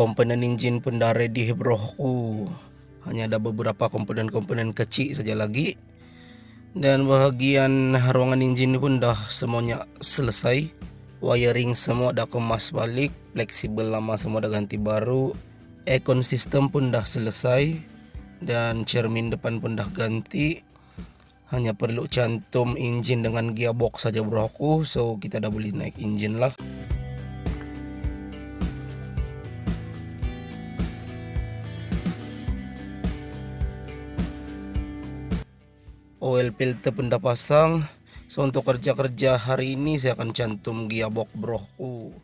komponen engine pun dah ready broku. Hanya ada beberapa komponen-komponen kecil saja lagi. Dan bahagian ruangan engine pun dah semuanya selesai. Wiring semua dah kemas balik, fleksibel lama semua dah ganti baru. Aircon system pun dah selesai. Dan cermin depan pun dah ganti. Hanya perlu cantum engine dengan gearbox saja broku. So kita dah boleh naik engine lah. Oil filter pun dah pasang. So untuk kerja-kerja hari ini saya akan cantum gearbox broku.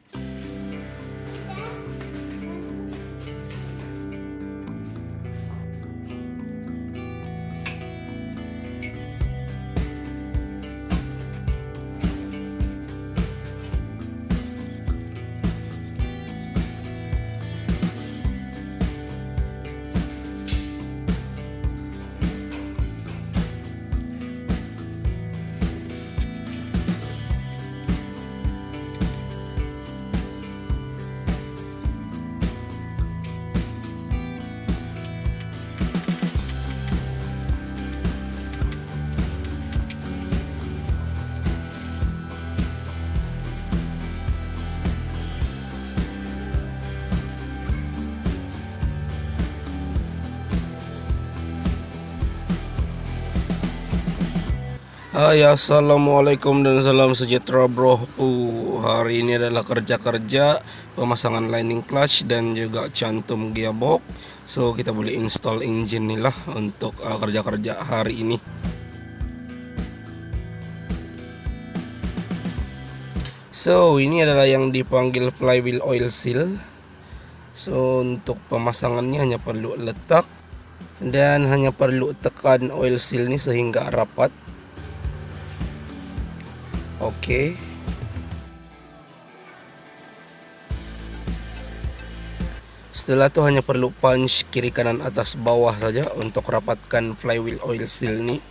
Hai, assalamualaikum dan salam sejahtera broku. Hari ini adalah kerja-kerja pemasangan lining clutch dan juga cantum gearbox. So kita boleh install engine nih lah untuk kerja-kerja hari ini. So ini adalah yang dipanggil flywheel oil seal. So untuk pemasangannya hanya perlu letak dan hanya perlu tekan oil seal ini sehingga rapat. Oke. Setelah itu hanya perlu punch kiri kanan atas bawah saja untuk rapatkan flywheel oil seal ini.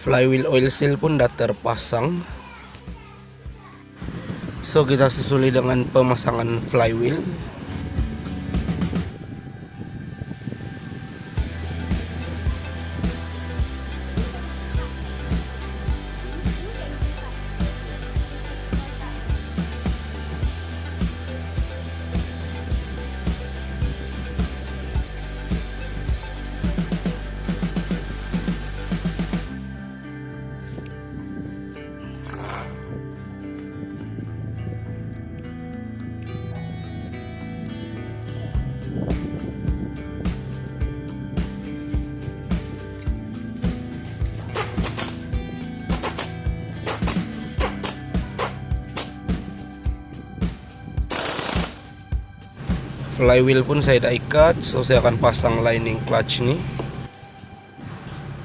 Flywheel oil seal pun dah terpasang. So kita susuli dengan pemasangan flywheel. Flywheel pun saya dah ikat, so saya akan pasang lining clutch nih.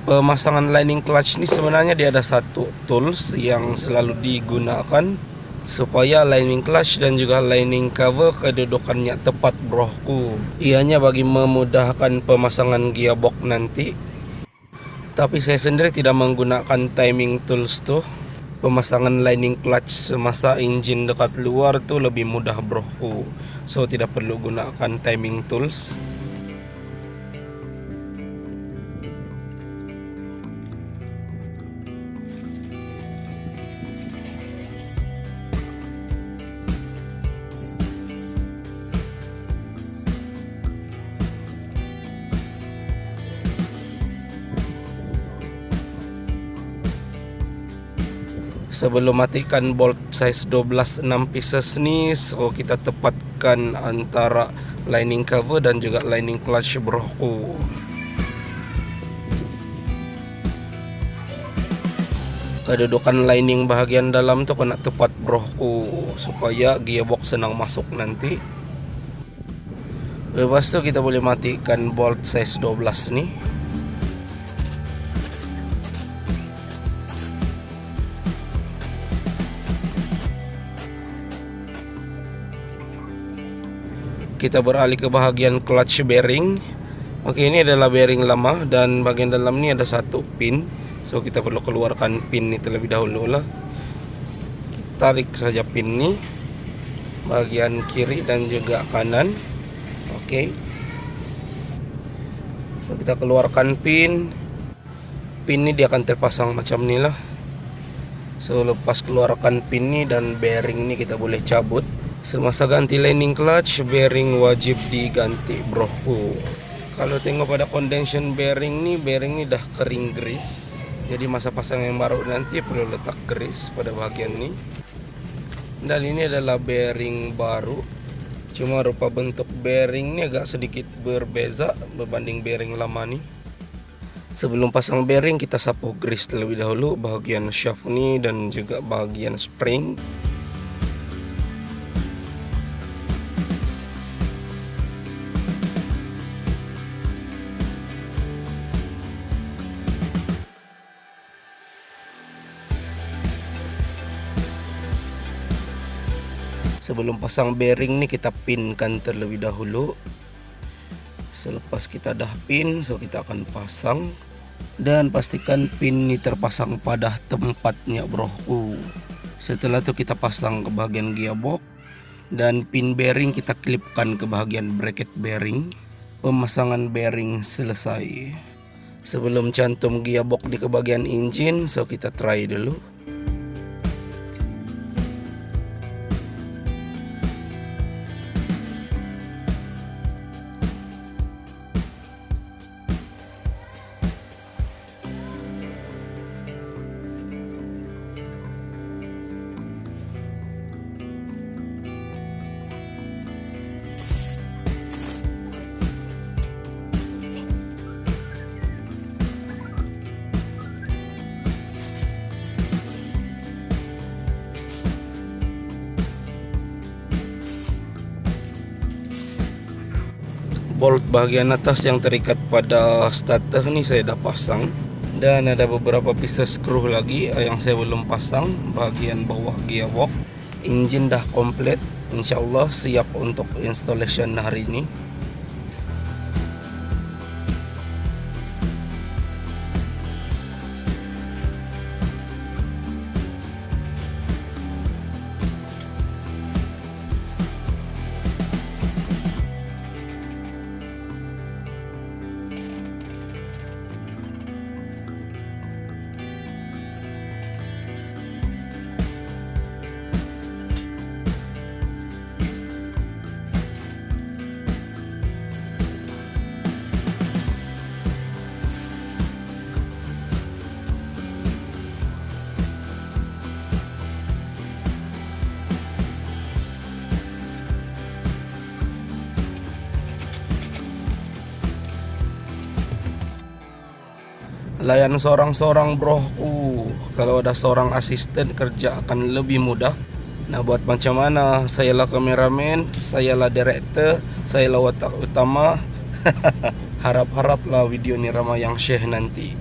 Pemasangan lining clutch ini sebenarnya dia ada satu tools yang selalu digunakan supaya lining clutch dan juga lining cover kedudukannya tepat broku. Ianya bagi memudahkan pemasangan gearbox nanti. Tapi saya sendiri tidak menggunakan timing tools tuh. Pemasangan lining clutch semasa engine dekat luar tuh lebih mudah broku. So tidak perlu gunakan timing tools. Sebelum matikan bolt size 12 6 pieces nih, so kita tepatkan antara lining cover dan juga lining clutch broku. Kedudukan lining bahagian dalam tuh kena tepat broku supaya gearbox senang masuk nanti. Lepas itu kita boleh matikan bolt size 12 nih. kita beralih ke bahagian clutch bearing. Oke, ini adalah bearing lama dan bagian dalam ini ada satu pin. So kita perlu keluarkan pin ini terlebih dahulu lah. Tarik saja pin ini bagian kiri dan juga kanan. Oke. So kita keluarkan pin. Pin ini dia akan terpasang macam ini lah. So lepas keluarkan pin ini dan bearing ini kita boleh cabut. Semasa ganti lining clutch, bearing wajib diganti bro. Kalau tengok pada condension bearing ini dah kering grease. Jadi masa pasang yang baru nanti perlu letak grease pada bagian ini. Dan ini adalah bearing baru. Cuma rupa bentuk bearing ini agak sedikit berbeza berbanding bearing lama nih. Sebelum pasang bearing kita sapu grease terlebih dahulu bagian shaft ini dan juga bagian spring. Sebelum pasang bearing nih kita pinkan terlebih dahulu. Selepas kita dah pin, so kita akan pasang. Dan pastikan pin ini terpasang pada tempatnya broku. Setelah itu kita pasang ke bagian gearbox. Dan pin bearing kita klipkan ke bagian bracket bearing. Pemasangan bearing selesai. Sebelum cantum gearbox di ke bagian engine, so kita try dulu. Bolt bagian atas yang terikat pada starter ini saya dah pasang. Dan ada beberapa pieces skru lagi yang saya belum pasang bagian bawah gearbox. Engine dah komplit, insyaallah siap untuk installation hari ini. Layan seorang-seorang broku. Kalau ada seorang asisten kerja akan lebih mudah. Nah, buat macam mana? Sayalah kameramen, sayalah director, sayalah watak utama. Harap-haraplah video ni ramai yang share nanti.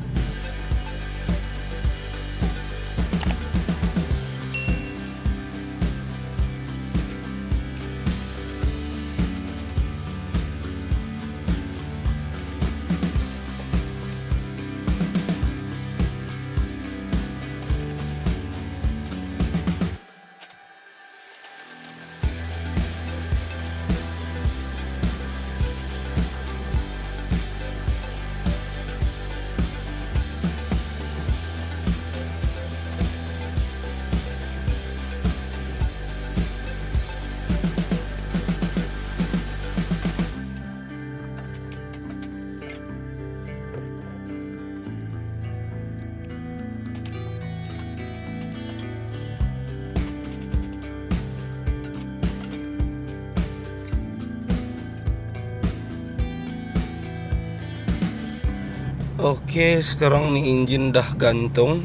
Oke, sekarang nih engine dah gantung.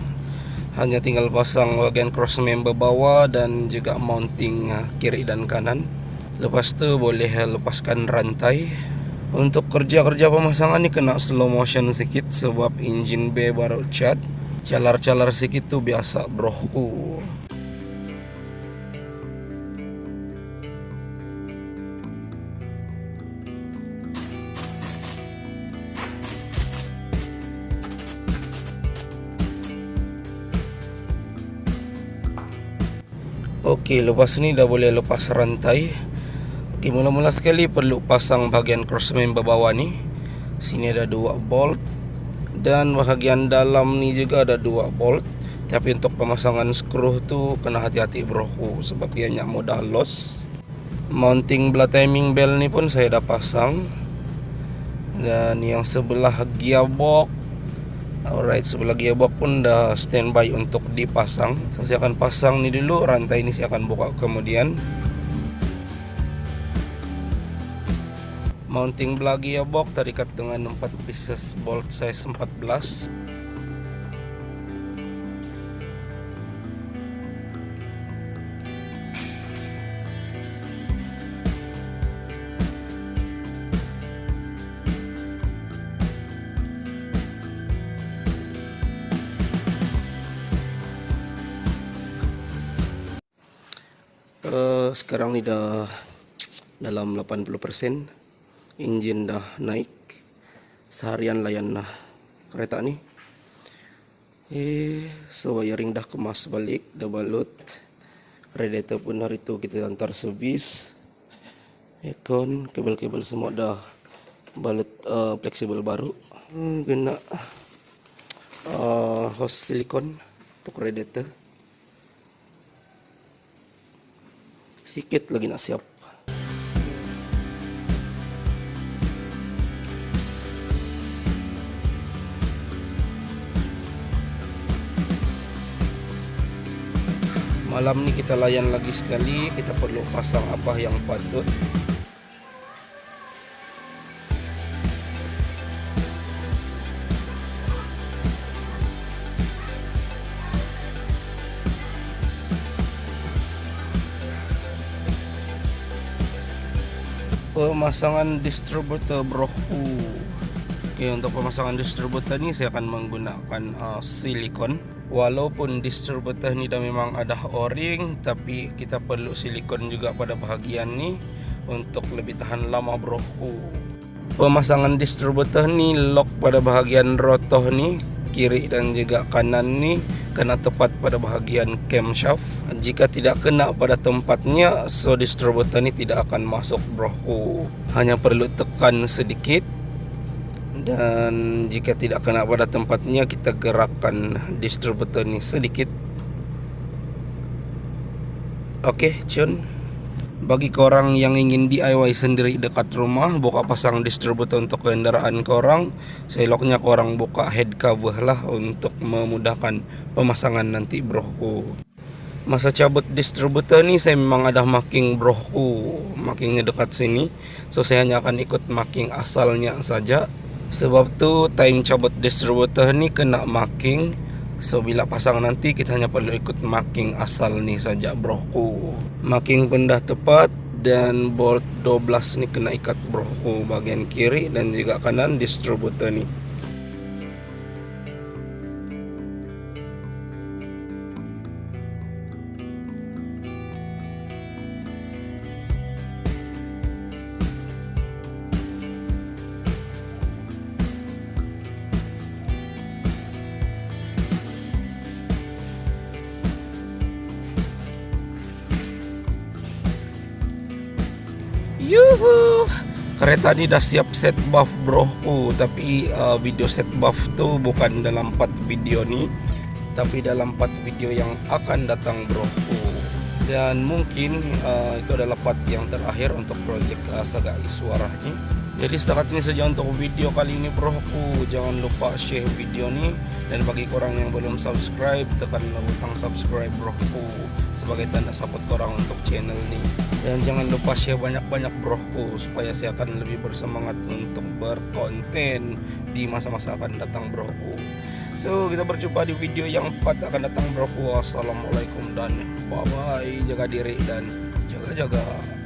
Hanya tinggal pasang bagian cross member bawah dan juga mounting kiri dan kanan. Lepas tu boleh lepaskan rantai. Untuk kerja-kerja pemasangan ni kena slow motion sikit sebab engine bay baru cat. Calar-calar sikit tu biasa broku. Oke, lepas ini dah boleh lepas rantai. Oke, mula-mula sekali perlu pasang bahagian cross member bawah ni. Sini ada 2 bolt, dan bahagian dalam ni juga ada 2 bolt. Tapi untuk pemasangan skruh tu kena hati-hati broku, sebab ianya mudah loss. Mounting belah timing bell ni pun saya dah pasang. Dan yang sebelah gearbox, alright, sebelah gearbox pun dah standby untuk dipasang. So saya akan pasang ni dulu, rantai ni saya akan buka kemudian. Mounting belah gearbox terikat dengan 4 pieces bolt size 14. Sekarang ni dah dalam 80%. Engine dah naik. Seharian layan kereta ni. So wiring dah kemas balik, dah balut. Radiator pun hari tu kita hantar servis. Aircon, kabel-kabel semua dah balut fleksibel baru. Kena hose silikon untuk radiator. Sikit lagi nak siap. Malam ni kita layan lagi sekali. Kita perlu pasang apa yang patut. Pemasangan distributor broku. Oke, untuk pemasangan distributor ni saya akan menggunakan silikon. Walaupun distributor ni dah memang ada o-ring, tapi kita perlu silikon juga pada bahagian ni untuk lebih tahan lama broku. Pemasangan distributor ni lock pada bahagian rotor ni, kiri dan juga kanan ni kena tepat pada bahagian camshaft. Jika tidak kena pada tempatnya, so distributor ni tidak akan masuk broku. Hanya perlu tekan sedikit. Dan jika tidak kena pada tempatnya, kita gerakkan distributor ni sedikit. Oke, cun. Bagi korang yang ingin DIY sendiri dekat rumah, buka pasang distributor untuk kendaraan korang, seloknya korang buka head cover lah untuk memudahkan pemasangan nanti broku. Masa cabut distributor ni saya memang ada marking broku, markingnya dekat sini. So saya hanya akan ikut marking asalnya saja. Sebab tu time cabut distributor ni kena marking. So bila pasang nanti kita hanya perlu ikut marking asal ni saja broku. Marking pun dah tepat. Dan bolt 12 ni kena ikat broku bagian kiri dan juga kanan distributor ni. Yuhu, kereta ni dah siap set buff broku. Tapi video set buff tu bukan dalam part video ni, tapi dalam part video yang akan datang broku. Dan mungkin itu adalah part yang terakhir untuk projek Saga Iswara ni. Jadi setakat ini saja untuk video kali ini broku. Jangan lupa share video ni. Dan bagi korang yang belum subscribe, tekanlah butang subscribe broku sebagai tanda support korang untuk channel ni. Dan jangan lupa share banyak-banyak broku supaya saya akan lebih bersemangat untuk berkonten di masa-masa akan datang broku. So kita berjumpa di video yang 4 akan datang broku. Assalamualaikum dan bye bye. Jaga diri dan jaga-jaga.